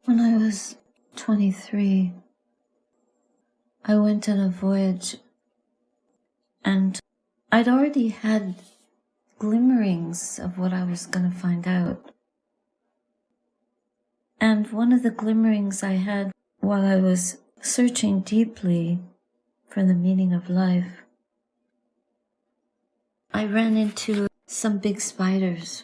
When I was 23, I went on a voyage and I'd already had glimmerings of what I was going to find out. And one of the glimmerings I had while I was searching deeply for the meaning of life, I ran into some big spiders.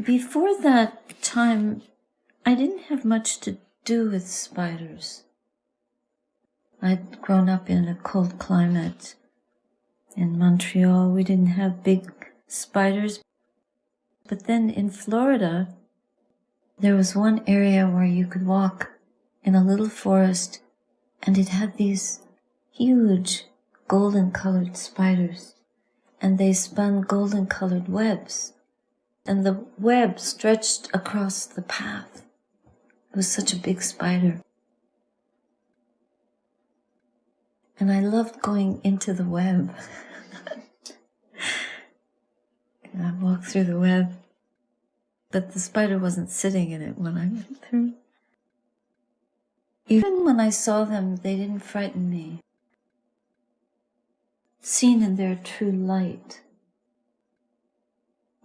Before that time, I didn't have much to do with spiders. I'd grown up in a cold climate. In Montreal, we didn't have big spiders. But then in Florida, there was one area where you could walk in a little forest, and it had these huge golden-colored spiders, and they spun golden-colored webs, and the web stretched across the path. It was such a big spider. And I loved going into the web. And I walked through the web, but the spider wasn't sitting in it when I went through. Even when I saw them, they didn't frighten me. Seen in their true light.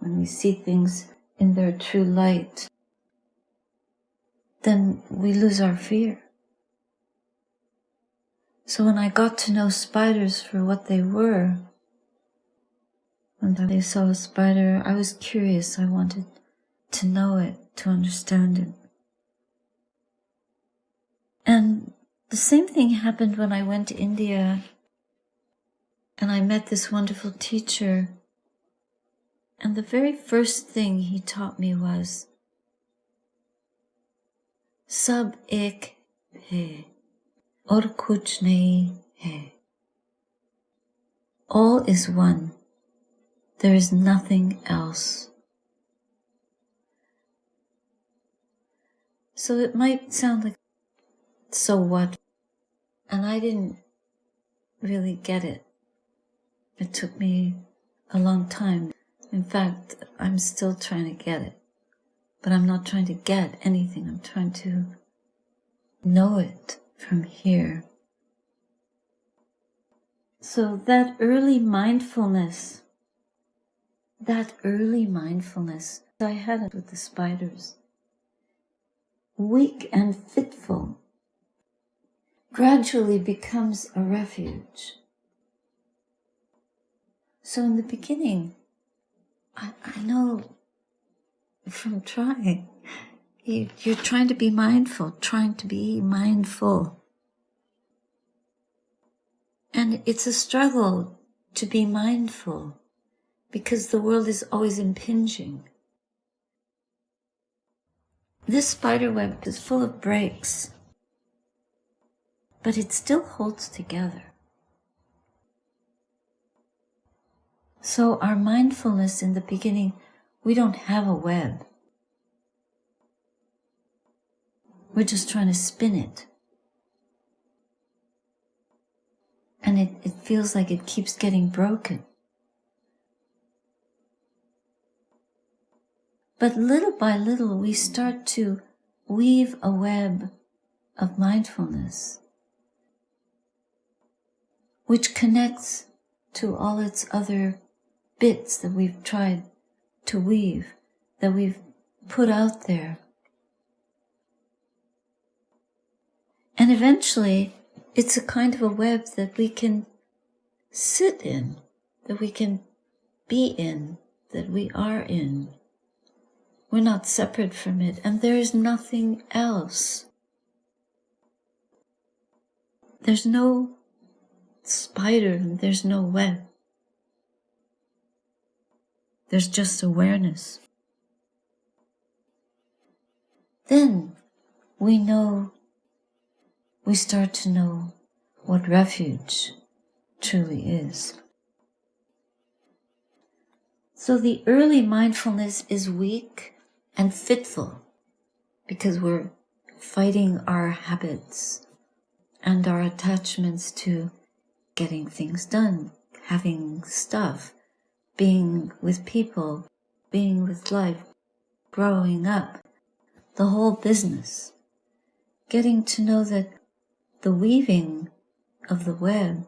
When we see things in their true light, then we lose our fear. So when I got to know spiders for what they were, when I saw a spider, I was curious. I wanted to know it, to understand it. And the same thing happened when I went to India and I met this wonderful teacher. And the very first thing he taught me was, Sab ek hai, aur kuch nahi hai. All is one. There is nothing else. So it might sound like, so what? And I didn't really get it. It took me a long time. In fact, I'm still trying to get it. But I'm not trying to get anything. I'm trying to know it from here. So that early mindfulness, I had it with the spiders. Weak and fitful, gradually becomes a refuge. So in the beginning, I know from trying, you're trying to be mindful. And it's a struggle to be mindful because the world is always impinging. This spider web is full of breaks, but it still holds together. So our mindfulness in the beginning, we don't have a web. We're just trying to spin it. And it feels like it keeps getting broken. But little by little, we start to weave a web of mindfulness, which connects to all its other bits that we've tried to weave, that we've put out there. And eventually, it's a kind of a web that we can sit in, that we can be in, that we are in. We're not separate from it, and there is nothing else. There's no spider, and there's no web. There's just awareness. Then we start to know what refuge truly is. So the early mindfulness is weak and fitful because we're fighting our habits and our attachments to getting things done, having stuff, being with people, being with life, growing up. the whole business. Getting to know that the weaving of the web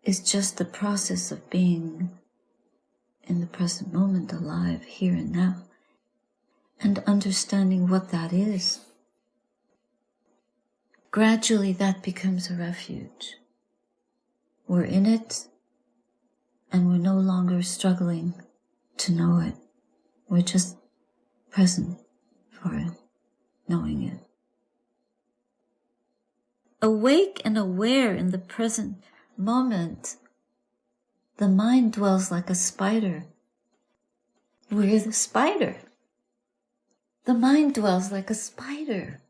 is just the process of being in the present moment, alive, here and now, and understanding what that is. Gradually that becomes a refuge. We're in it, and we're no longer struggling to know it. We're just present for it, knowing it. Awake and aware in the present moment, the mind dwells like a spider. We're the spider. The mind dwells like a spider.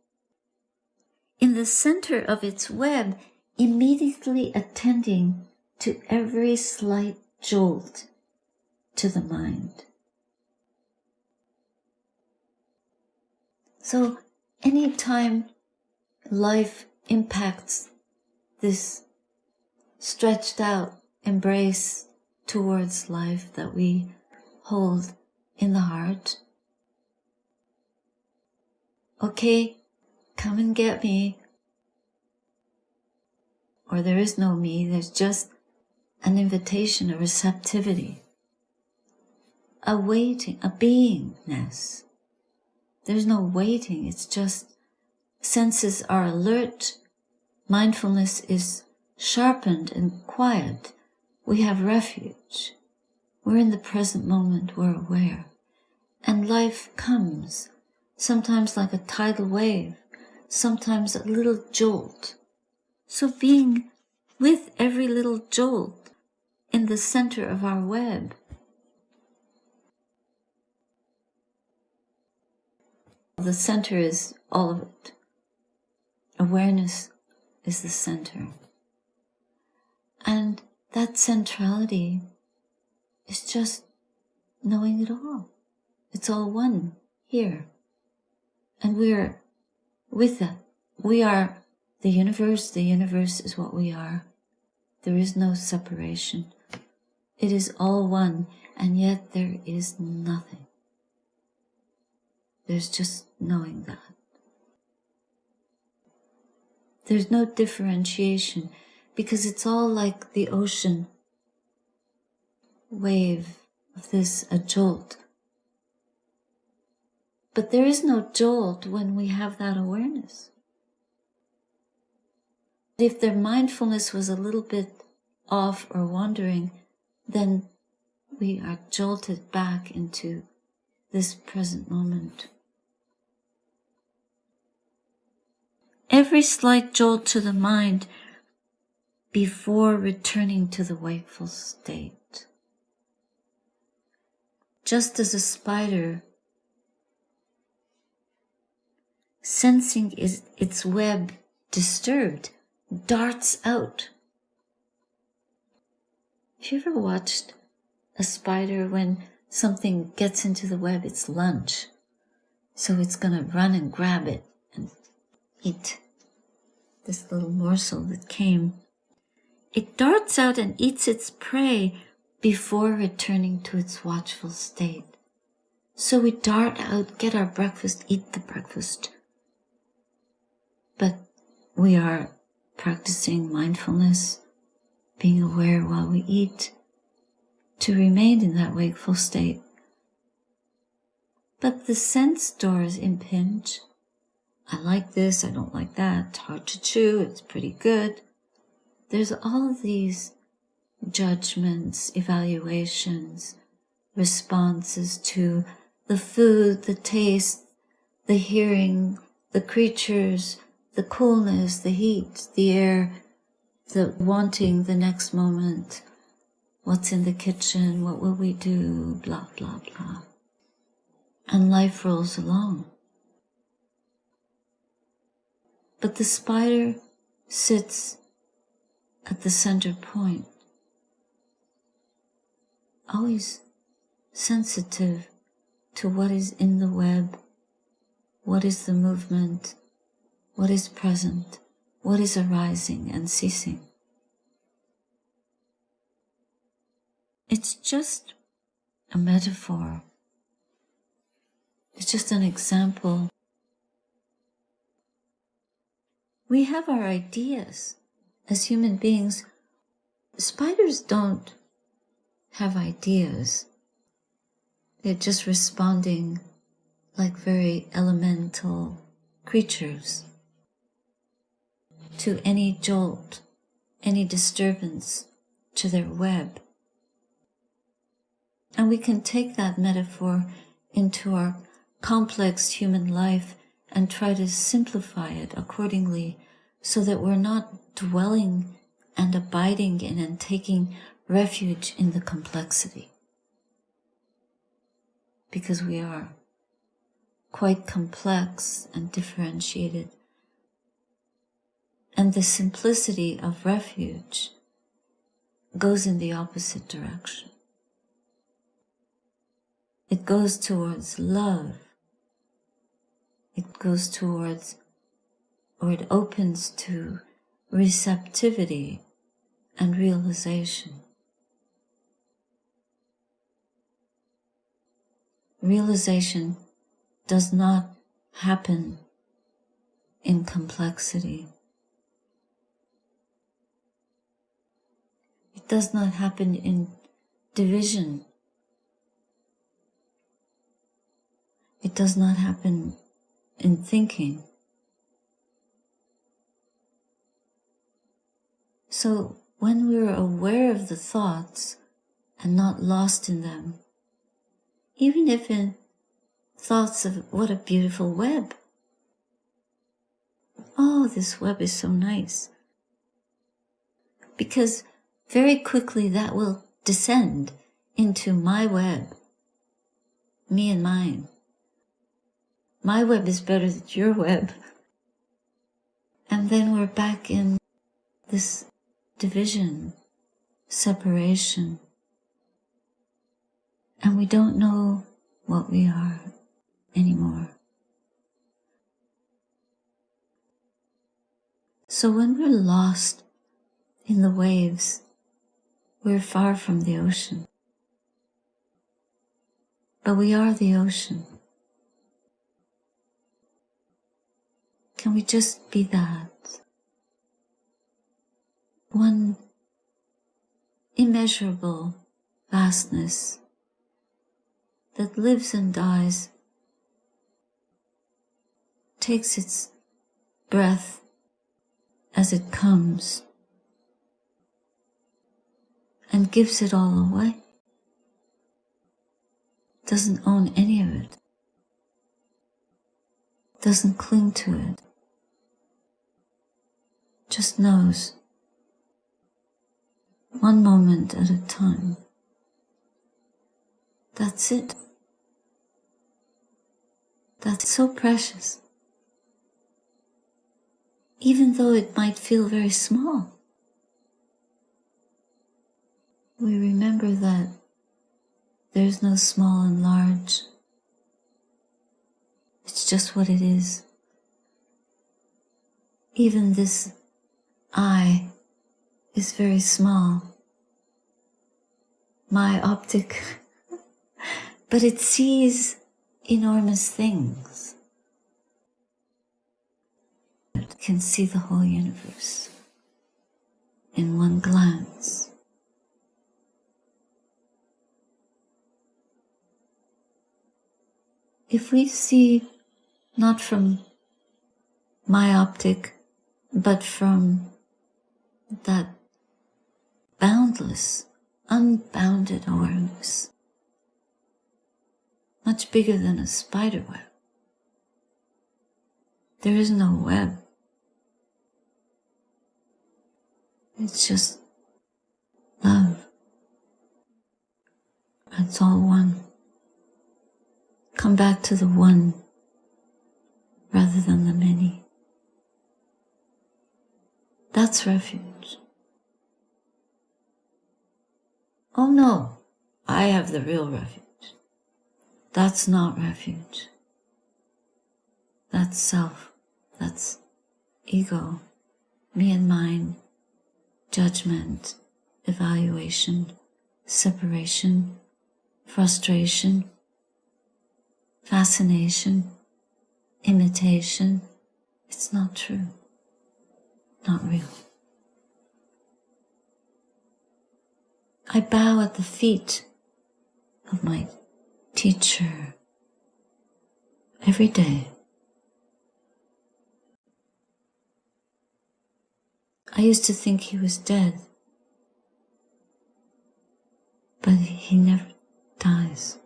In the center of its web, immediately attending to every slight jolt to the mind. So anytime life impacts this stretched out embrace towards life that we hold in the heart, okay, come and get me. Or there is no me, there's just an invitation, a receptivity, a waiting, a beingness. There's no waiting, it's just senses are alert, mindfulness is sharpened and quiet. We have refuge. We're in the present moment, we're aware. And life comes, sometimes like a tidal wave, sometimes a little jolt. So being with every little jolt in the center of our web, the center is all of it. Awareness is the center. And that centrality is just knowing it all. It's all one here. And we're with that. We are the universe is what we are. There is no separation. It is all one, and yet there is nothing. There's just knowing that. There's no differentiation, because it's all like the ocean wave of this, a jolt. But there is no jolt when we have that awareness. If their mindfulness was a little bit off or wandering, then we are jolted back into this present moment. Every slight jolt to the mind before returning to the wakeful state. Just as a spider, sensing its web disturbed, darts out. Have you ever watched a spider when something gets into the web, its lunch? So it's going to run and grab it and eat this little morsel that came. It darts out and eats its prey before returning to its watchful state. So we dart out, get our breakfast, eat the breakfast. But we are practicing mindfulness, being aware while we eat, to remain in that wakeful state. But the sense doors impinge. I like this, I don't like that, it's hard to chew, it's pretty good. There's all of these judgments, evaluations, responses to the food, the taste, the hearing, the creatures, the coolness, the heat, the air, the wanting the next moment, what's in the kitchen, what will we do, blah, blah, blah. And life rolls along. But the spider sits at the center point, always sensitive to what is in the web, what is the movement, what is present, what is arising and ceasing. It's just a metaphor It's just an example. We have our ideas as human beings. Spiders don't have ideas. They're just responding like very elemental creatures to any jolt, any disturbance to their web. And we can take that metaphor into our complex human life and try to simplify it accordingly so that we're not dwelling and abiding in and taking refuge in the complexity. Because we are quite complex and differentiated. And the simplicity of refuge goes in the opposite direction. It goes towards love. It goes towards, or it opens to receptivity and realization. Realization does not happen in complexity. It does not happen in division. It does not happen in thinking. So when we're aware of the thoughts and not lost in them, even if in thoughts of what a beautiful web. Oh, this web is so nice. Because very quickly that will descend into my web, me and mine. My web is better than your web. And then we're back in this division, separation. And we don't know what we are anymore. So when we're lost in the waves, we're far from the ocean. But we are the ocean. Can we just be that? One immeasurable vastness that lives and dies, takes its breath as it comes, and gives it all away. Doesn't own any of it. Doesn't cling to it. Just knows. One moment at a time. That's it. That's so precious. Even though it might feel very small. We remember that there's no small and large. It's just what it is. Even this eye is very small. My optic, but it sees enormous things. It can see the whole universe in one glance. If we see not from my optic, but from that boundless, unbounded awareness, much bigger than a spider web. There is no web. It's just love. It's all one. Come back to the one rather than the many. That's refuge. Oh no, I have the real refuge. That's not refuge. That's self. That's ego. Me and mine. Judgment. Evaluation. Separation. Frustration. fascination, imitation. It's not true, not real. I bow at the feet of my teacher every day. I used to think he was dead, but he never dies.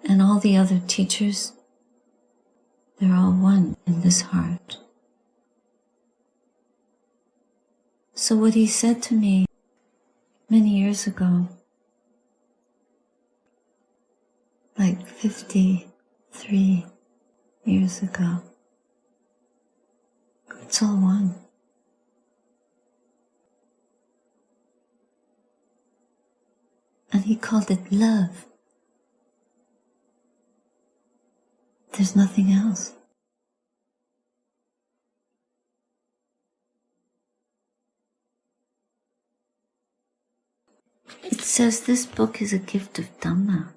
And all the other teachers, they're all one in this heart. So what he said to me many years ago, like 53 years ago, it's all one. And he called it love. There's nothing else. It says this book is a gift of Dhamma.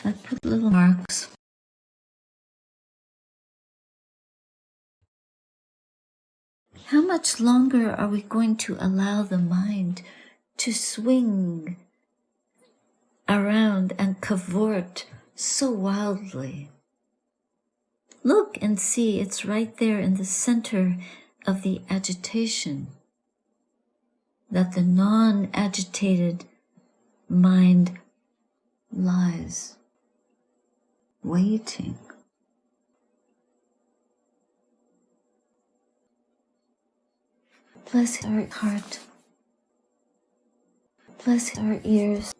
I put little marks. How much longer are we going to allow the mind to swing around and cavort so wildly? Look and see, it's right there in the center of the agitation, that the non-agitated mind lies, waiting. Bless our heart. Bless our ears.